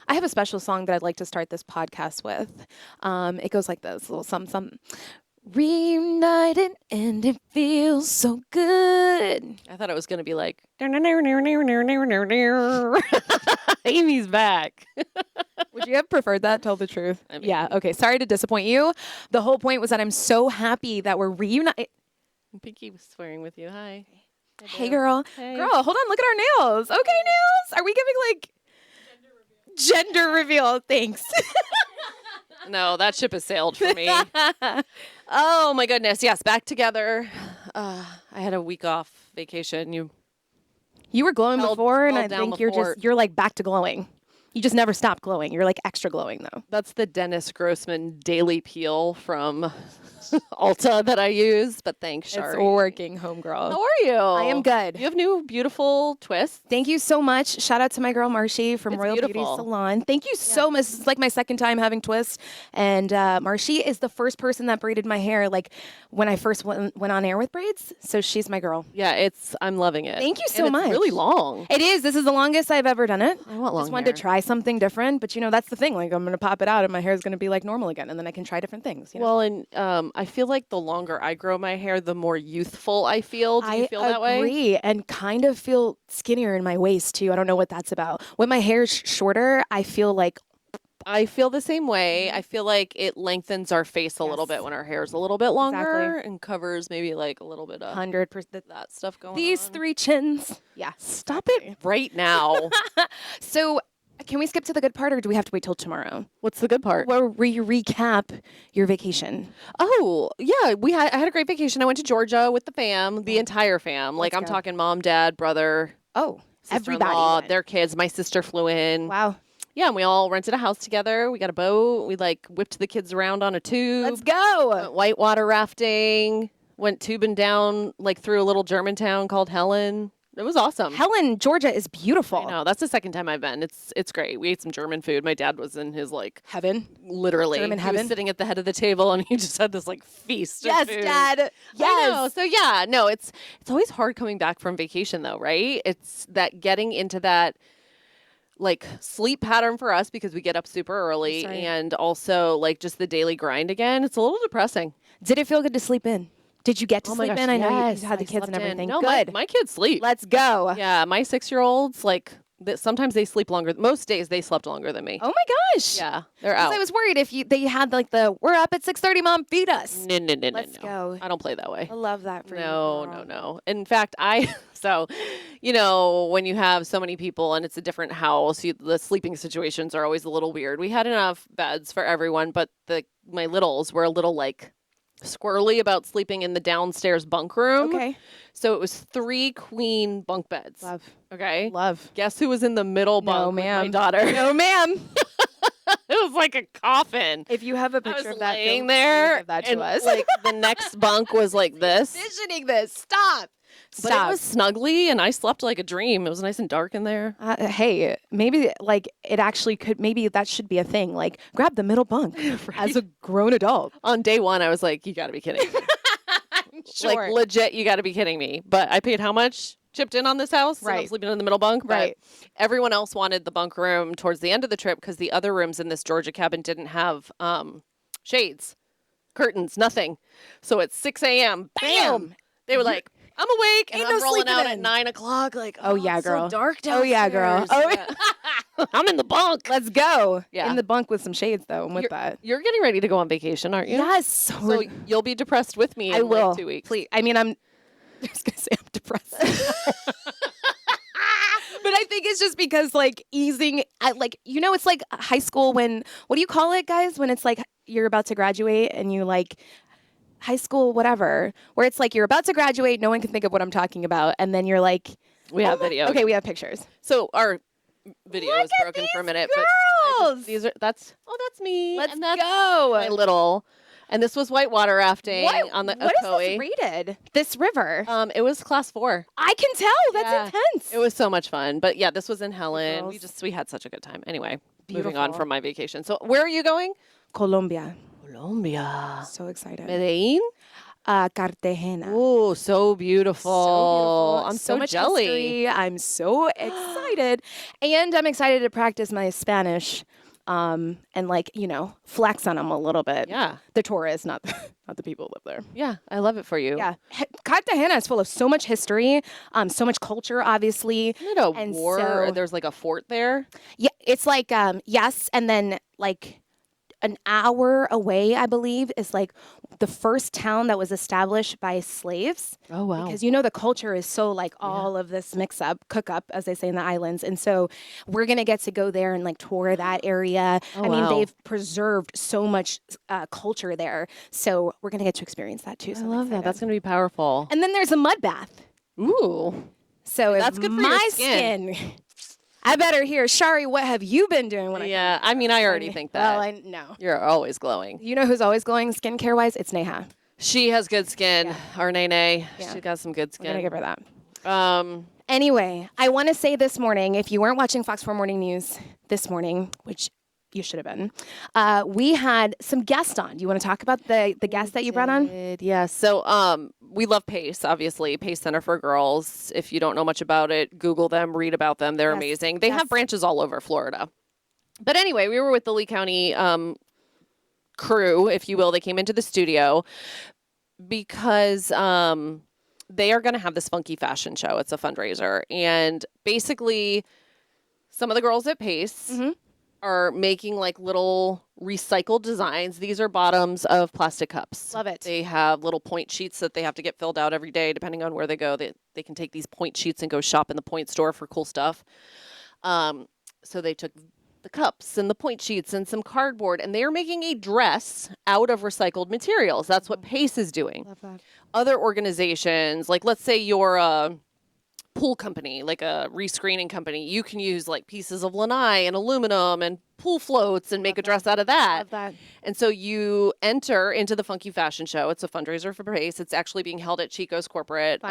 I have a special song that I'd like to start this podcast with. It goes like this, a little something. Reunited and it feels so good. I thought it was going to be like, Amy's back. Would you have preferred that? Tell the truth. I mean- Yeah, okay. Sorry to disappoint you. The whole point was that I'm so happy that we're reunited. Pinky was swearing with you. Hi. Hey, girl. Hey. Girl, hold on. Look at our nails. Okay, nails. Are we giving like gender reveal? Thanks. No, that ship has sailed for me. Oh my goodness. Yes, back together. I had a week off vacation. You were glowing Held- before, and I held down think the fort. you're like back to glowing. You just never stop glowing. You're like extra glowing though. That's the Dennis Grossman Daily Peel from Ulta that I use, but thanks, Shari. It's working, homegirl. How are you? I am good. You have new beautiful twists. Thank you so much. Shout out to my girl Marshy from It's Royal Beauty beautiful. Salon. Thank you so much. It's like my second time having twists, and Marshy is the first person that braided my hair like when I first went on air with braids. So she's my girl. Yeah, I'm loving it. Thank you And so it's much. really long. It is. This is the longest I've ever done it. I want long Just wanted to hair. try something different, but that's the thing. Like I'm gonna pop it out, and my hair is gonna be like normal again, and then I can try different things. You know? Well, and I feel like the longer I grow my hair, the more youthful I feel. Do you feel that way? I agree, and kind of feel skinnier in my waist too. I don't know what that's about. When my hair's shorter, I feel like I feel the same way. I feel like it lengthens our face a little Yes. bit when our hair's a little bit longer Exactly. and covers maybe like a little bit of 100%. that stuff going These on. three chins. Yeah. Stop it right now. So, can we skip to the good part, or do we have to wait till tomorrow? What's the good part? Where we recap your vacation. Oh, yeah, I had a great vacation. I went to Georgia with the fam, the entire fam. Like Let's I'm go. talking mom, dad, brother, Oh, sister-in-law, everybody. went. their kids. My sister flew in. Wow. Yeah, and we all rented a house together. We got a boat. We like whipped the kids around on a tube. Let's go. Went whitewater rafting. Went tubing down like through a little German town called Helen. It was awesome. Helen, Georgia is beautiful. I know. That's the second time I've been. It's great. We ate some German food. My dad was in his like Heaven. literally German he heaven? was sitting at the head of the table and he just had this like feast. Yes, of food. Dad. I Yes. know. So yeah, no, it's always hard coming back from vacation though, right? It's that getting into that like sleep pattern for us because we get up super early That's right. and also like just the daily grind again. It's a little depressing. Did it feel good to sleep in? Did you get to Oh my sleep gosh, in? I know yes, you had the I kids and slept in. everything. No, Good. my kids sleep. Let's go. Yeah, my 6-year-olds like sometimes they sleep longer. Most days they slept longer than me. Oh my gosh. Yeah, they're 'Cause out. I was worried if they had like we're up at 6:30, Mom, feed us. No. Let's go. I don't play that way. I love that for you. No, girl. no. In fact, so, when you have so many people and it's a different house, the sleeping situations are always a little weird. We had enough beds for everyone, but my littles were a little like squirrely about sleeping in the downstairs bunk room. Okay. So it was 3 queen bunk beds. Love. Okay. Love. Guess who was in the middle bunk No, with my ma'am. daughter? No, ma'am. It was like a coffin. If you have a I picture was of that, laying feel free to there, give that to and us. like the next bunk was like this. Envisioning this. Stop. But it was snuggly, and I slept like a dream. It was nice and dark in there. Hey, maybe like it actually could. Maybe that should be a thing. Like grab the middle bunk as a grown adult. On day 1, I was like, "You got to be kidding me!" Like legit, you got to be kidding me. But I paid how much? Chipped in on this house. And I'm Right. sleeping in the middle bunk. But Right. everyone else wanted the bunk room towards the end of the trip because the other rooms in this Georgia cabin didn't have shades, curtains, nothing. So at 6 a.m., bam! They were like, I'm awake and Ain't I'm no rolling sleeping out in. at 9 o'clock. Like, Oh, yeah, it's so girl. dark Oh, yeah, girl. downstairs. Oh, I'm in the bunk. let's go. Yeah. In the bunk with some shades though. I'm with that. You're getting ready to go on vacation, aren't you? Yes. So you'll be depressed with me in I will. like 2 weeks. Please. I mean, I'm just gonna say I'm depressed. But I think it's just because like easing, it's like high school when, what do you call it, guys? When it's like you're about to graduate and you like high school, whatever, where it's like you're about to graduate, no one can think of what I'm talking about, and then you're like, We have oh my- video. Okay, we have pictures. So our video Look is at broken for a these minute, girls! but that's me. Let's and that's go. my little. And this was whitewater rafting on the what is Ocoee. this rated? This river. It was class 4. I can tell. That's Yeah. intense. It was so much fun. But yeah, this was in Helen. girls. We had such a good time. Anyway, moving on Beautiful. from my vacation. So where are you going? Colombia. Colombia. So excited. Medellin? Cartagena. Oh, so beautiful. So beautiful. I'm so so much jelly. history. I'm so excited. And I'm excited to practice my Spanish and like, flex on them a little bit. Yeah. The tourists, not not the people who live there. Yeah, I love it for you. Yeah. Cartagena is full of so much history, so much culture, obviously. Isn't it a And war? so- There's like a fort there. Yeah, it's like, yes, and then like an hour away, I believe, is like the first town that was established by slaves. Oh, wow. Because the culture is so like all of this mix up, cook up, as they say in the islands. And so we're going to get to go there and like tour that area. Oh, I mean, wow. they've preserved so much culture there. So we're going to get to experience that too. I So I'm love that. excited. That's going to be powerful. And then there's a mud bath. Ooh. So That's if good for your my skin. I better hear, Shari, what have you been doing when Yeah, I mean, I already think that. Well, I know. You're always glowing. You know who's always glowing skincare-wise? It's Neha. She has good skin. Our Nene. Yeah. She got some good I'm going to skin. give her that. Anyway, I want to say this morning, if you weren't watching Fox 4 Morning News this morning, which you should have been, we had some guests on. Do you want to talk about the guests that you brought on? Yeah. So we love PACE, obviously. PACE Center for Girls. If you don't know much about it, Google them, read about them. They're Yes, amazing. They yes. have branches all over Florida. But anyway, we were with the Lee County crew, if you will. They came into the studio because they are going to have this funky fashion show. It's a fundraiser. And basically, some of the girls at PACE are making like little recycled designs. These are bottoms of plastic cups. Love it. They have little point sheets that they have to get filled out every day, depending on where they go. They can take these point sheets and go shop in the point store for cool stuff. So they took the cups and the point sheets and some cardboard, and they are making a dress out of recycled materials. That's what PACE is doing. Love that. Other organizations, like let's say you're a pool company, like a rescreening company, you can use like pieces of lanai and aluminum and pool floats and make a dress out of that. Love that. And so you enter into the Funky Fashion Show. It's a fundraiser for PACE. It's actually being held at Chico's Corporate,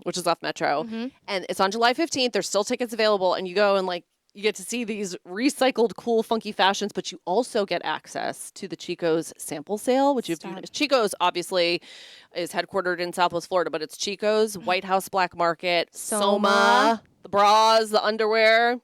which is off Metro. And it's on July 15th. There's still tickets available. And you go and like, you get to see these recycled, cool, funky fashions, but you also get access to the Chico's sample sale, which Chico's obviously is headquartered in Southwest Florida, but it's Chico's, White House Black Market, Soma, the bras, the underwear.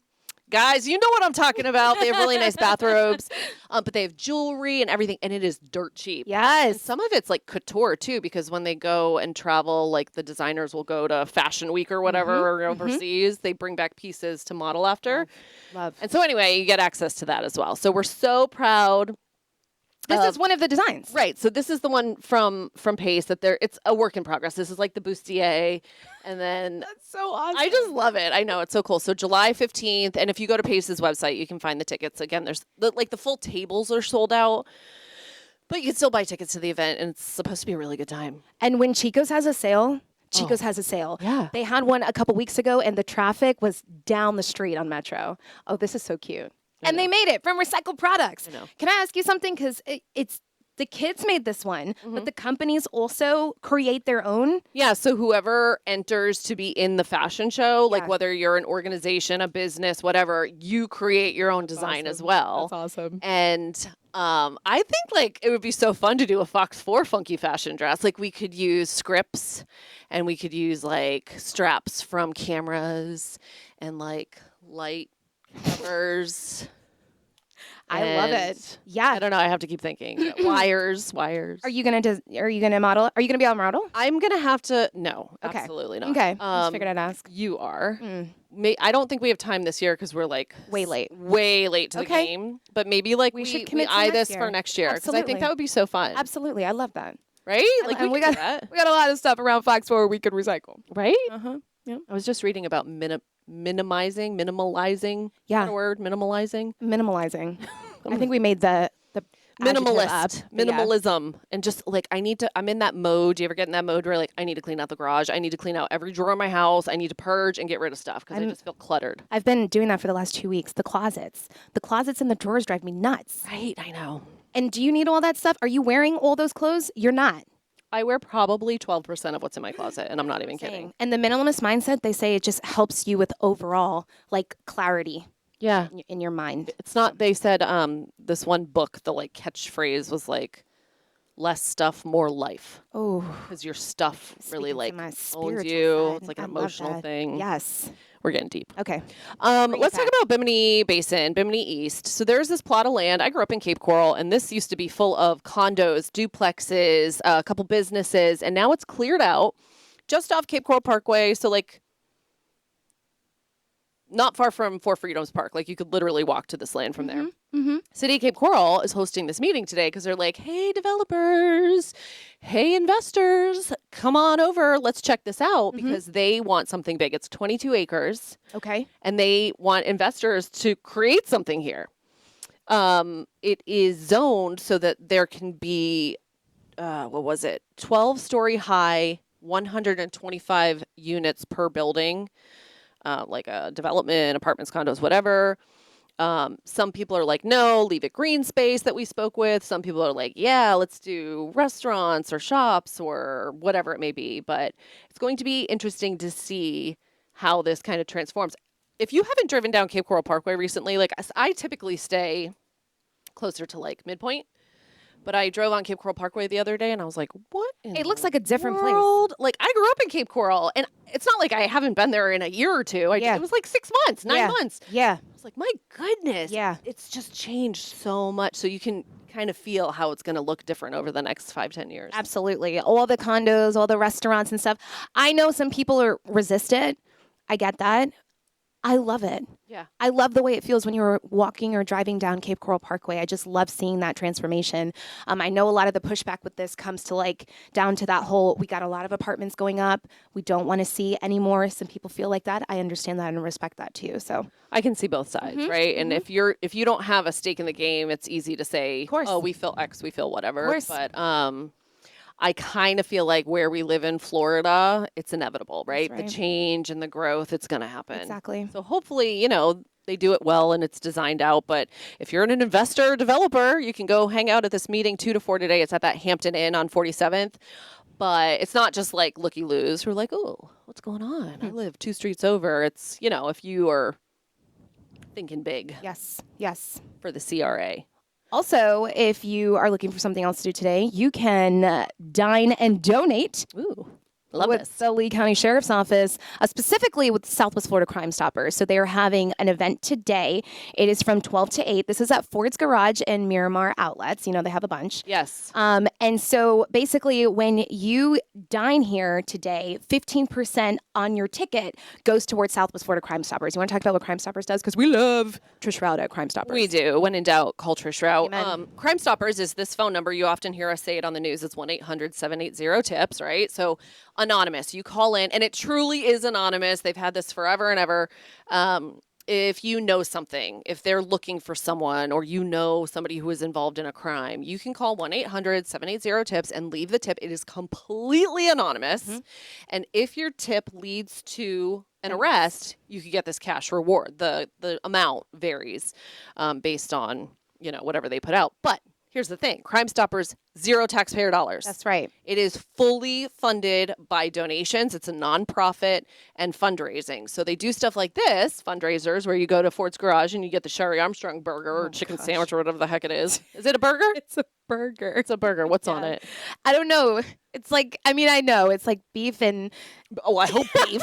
Guys, you know what I'm talking about. They have really nice bathrobes, but they have jewelry and everything, and it is dirt cheap. Yes. And some of it's like couture too, because when they go and travel, like the designers will go to Fashion Week or whatever or overseas, they bring back pieces to model after. Love. And so anyway, you get access to that as well. So we're so proud. This is one of the designs. Right. So this is the one from PACE that it's a work in progress. This is like the bustier. And then That's so awesome. I just love it. I know, it's so cool. So July 15th, and if you go to PACE's website, you can find the tickets. Again, there's the full tables are sold out, but you can still buy tickets to the event, and it's supposed to be a really good time. And when Chico's has a sale, has a sale. Yeah. They had one a couple weeks ago, and the traffic was down the street on Metro. Oh, this is so cute. And they made it from recycled products. I know. Can I ask you something? Because it's the kids made this one, but the companies also create their own. Yeah, so whoever enters to be in the fashion show, like Yeah. whether you're an organization, a business, whatever, you create your own design as well. That's awesome. And I think like it would be so fun to do a Fox 4 funky fashion dress. Like we could use scripts and we could use like straps from cameras and like light covers. I love it. And Yeah. I don't know. I have to keep thinking. Wires. Are you gonna model? Are you gonna be on model? I'm gonna have to. No, Okay. absolutely not. Okay. Just figured I'd ask. You are. I don't think we have time this year because we're like Way late. way late to Okay. the game. But maybe like We we should commit to eye next this year. for next year because I think Absolutely. that would be so fun, Absolutely. I love that. right? Like And we could do that, we got a lot of stuff around Fox 4 we could recycle. right? Uh-huh. I was just reading about minimalizing. Yeah. Is that a word, minimalizing. Minimalizing. I think we made the adjective Minimalist, up, but yeah. minimalism, and just like I'm in that mode. Do you ever get in that mode where like I need to clean out the garage, I need to clean out every drawer in my house, I need to purge and get rid of stuff because I just feel cluttered. I've been doing that for the last 2 weeks. The closets and the drawers drive me nuts. Right, I know. And do you need all that stuff? Are you wearing all those clothes? You're not. I wear probably 12% of what's in my closet, and I'm not even kidding. And the minimalist mindset, they say it just helps you with overall like clarity Yeah. in your mind. It's not, they said this one book, the like catchphrase was like less stuff, more life. Oh, Because your stuff really speaking to like my owns spiritual you. side. It's like an I love emotional that. thing. Yes. We're getting deep. Okay. Bring it Let's talk back. about Bimini Basin, Bimini East. So there's this plot of land. I grew up in Cape Coral, and this used to be full of condos, duplexes, a couple businesses, and now it's cleared out just off Cape Coral Parkway. So like not far from Four Freedoms Park. Like you could literally walk to this land from there. Mm-hmm. City of Cape Coral is hosting this meeting today because they're like, hey, developers, hey, investors, come on over. Let's check this out because they want something big. It's 22 acres Okay. and they want investors to create something here. It is zoned so that there can be, 12-story high, 125 units per building, like a development, apartments, condos, whatever. Some people are like, no, leave it green space that we spoke with. Some people are like, yeah, let's do restaurants or shops or whatever it may be. But it's going to be interesting to see how this kind of transforms. If you haven't driven down Cape Coral Parkway recently, like I typically stay closer to like midpoint. But I drove on Cape Coral Parkway the other day and I was like, what in It looks the like a different place. world? Like I grew up in Cape Coral and it's not like I haven't been there in a year or two. Yeah. It was like 6 months, 9 Yeah. months. Yeah. I was like, my goodness. Yeah. It's just changed so much. So you can kind of feel how it's going to look different over the next 5-10 years. Absolutely. All the condos, all the restaurants and stuff. I know some people are resistant. I get that. I love it. Yeah. I love the way it feels when you're walking or driving down Cape Coral Parkway. I just love seeing that transformation. I know a lot of the pushback with this comes to like down to that whole, we got a lot of apartments going up. We don't want to see anymore. Some people feel like that. I understand that and respect that too. So I can see both sides, right? And if you don't have a stake in the game, it's easy to say, course. oh, we feel X, we feel whatever. Of course. But I kind of feel like where we live in Florida, it's inevitable, right? right. The change and the growth, it's going to happen. Exactly. So hopefully, they do it well and it's designed out. But if you're an investor or developer, you can go hang out at this meeting 2 to 4 today. It's at that Hampton Inn on 47th. But it's not just like looky-loos who are like, oh, what's going on? I live 2 streets over. It's, if you are thinking big. Yes. Yes. For the CRA. Also, if you are looking for something else to do today, you can dine and donate. Ooh. Love with this. the Lee County Sheriff's Office, specifically with Southwest Florida Crimestoppers. So they are having an event today. It is from 12 to 8. This is at Ford's Garage and Miramar Outlets. They have a bunch. Yes. And so basically when you dine here today, 15% on your ticket goes towards Southwest Florida Crimestoppers. You want to talk about what Crimestoppers does? Because we love Trish Rout at Crimestoppers. We do. When in doubt, call Trish Rout. Amen. Crimestoppers is this phone number. You often hear us say it on the news. It's 1-800-780-TIPS, right? So anonymous. You call in, and it truly is anonymous. They've had this forever and ever. If you know something, if they're looking for someone, or somebody who is involved in a crime, you can call 1-800-780-TIPS and leave the tip. It is completely anonymous. And if your tip leads to an arrest, you could get this cash reward. The amount varies based on, whatever they put out. But here's the thing. Crimestoppers, zero taxpayer dollars. That's right. It is fully funded by donations. It's a nonprofit and fundraising. So they do stuff like this, fundraisers, where you go to Ford's Garage and you get the Sherry Armstrong burger or chicken sandwich or whatever the heck it is. Is it a burger? It's a burger. It's a burger. What's on it? I don't know. It's like, I know it's like beef and I hope beef.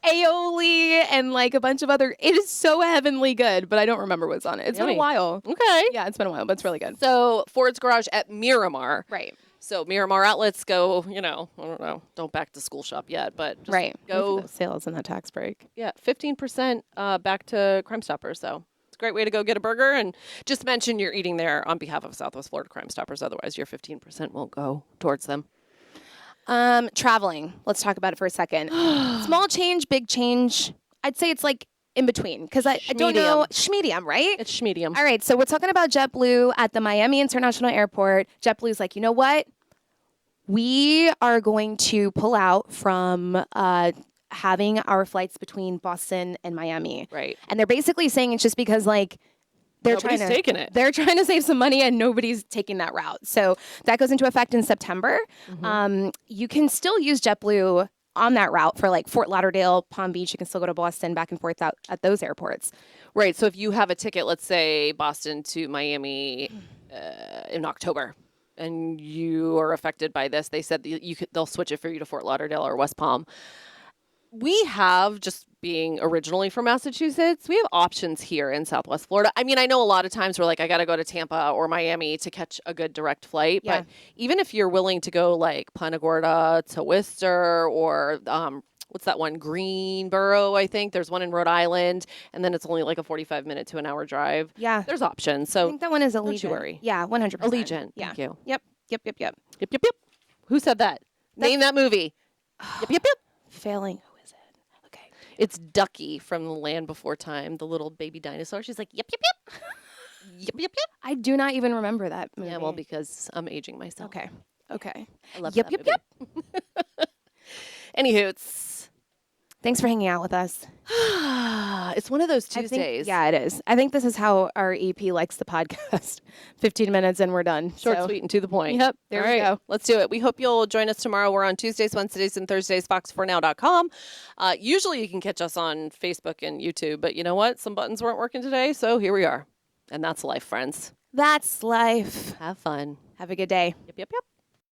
aioli and like a bunch of other. It is so heavenly good, but I don't remember what's on it. It's been a Yummy. while. Okay. Yeah, it's been a while, but it's really good. So Ford's Garage at Miramar. Right. So Miramar Outlets go, I don't know, don't back to school shop yet, but just Right. go. Wait for the sales and that tax break. Yeah, 15% back to Crimestoppers. So it's a great way to go get a burger. And just mention you're eating there on behalf of Southwest Florida Crimestoppers. Otherwise, your 15% won't go towards them. Traveling. Let's talk about it for a second. Small change, big change. I'd say it's like in between because I don't know. Schmedium, right? It's schmedium. All right. So we're talking about JetBlue at the Miami International Airport. JetBlue's like, you know what? We are going to pull out from having our flights between Boston and Miami. Right. And they're basically saying it's just because like Nobody's taking it. They're trying to save some money and nobody's taking that route. So that goes into effect in September. You can still use JetBlue on that route for like Fort Lauderdale, Palm Beach. You can still go to Boston back and forth out at those airports. Right. So if you have a ticket, let's say Boston to Miami in October, and you are affected by this, they said that they'll switch it for you to Fort Lauderdale or West Palm. We have, just being originally from Massachusetts, we have options here in Southwest Florida. I mean, I know a lot of times we're like, I got to go to Tampa or Miami to catch a good direct flight. Yeah. But even if you're willing to go like Punta Gorda to Worcester or what's that one? Greenboro, I think. There's one in Rhode Island. And then it's only like a 45-minute to an hour drive. Yeah. There's options. I So think that one is Allegiant. don't you worry. Yeah, 100%. Allegiant. Yeah. Thank you. Yep. Yep. Yep, yep, yep. Who said that? Name that movie. Yep, yep, yep. Failing. Who is it? Okay. It's Ducky from The Land Before Time, the little baby dinosaur. She's like, yep, yep, yep. Yep, yep, yep. I do not even remember that movie. Yeah, well, because I'm aging myself. Okay. Okay. I love Yep, that yep, movie. Anywhoots. Thanks for hanging out with us. It's one of those I think- Tuesdays. yeah, it is. I think this is how our EP likes the podcast. 15 minutes and we're done. Short, So- sweet, and to the point. Yep, there All we right, go. let's do it. We hope you'll join us tomorrow. We're on Tuesdays, Wednesdays, and Thursdays, fox4now.com. Usually you can catch us on Facebook and YouTube, but you know what? Some buttons weren't working today, so here we are. And that's life, friends. That's life. Have fun. Have a good day. Yep, yep, yep.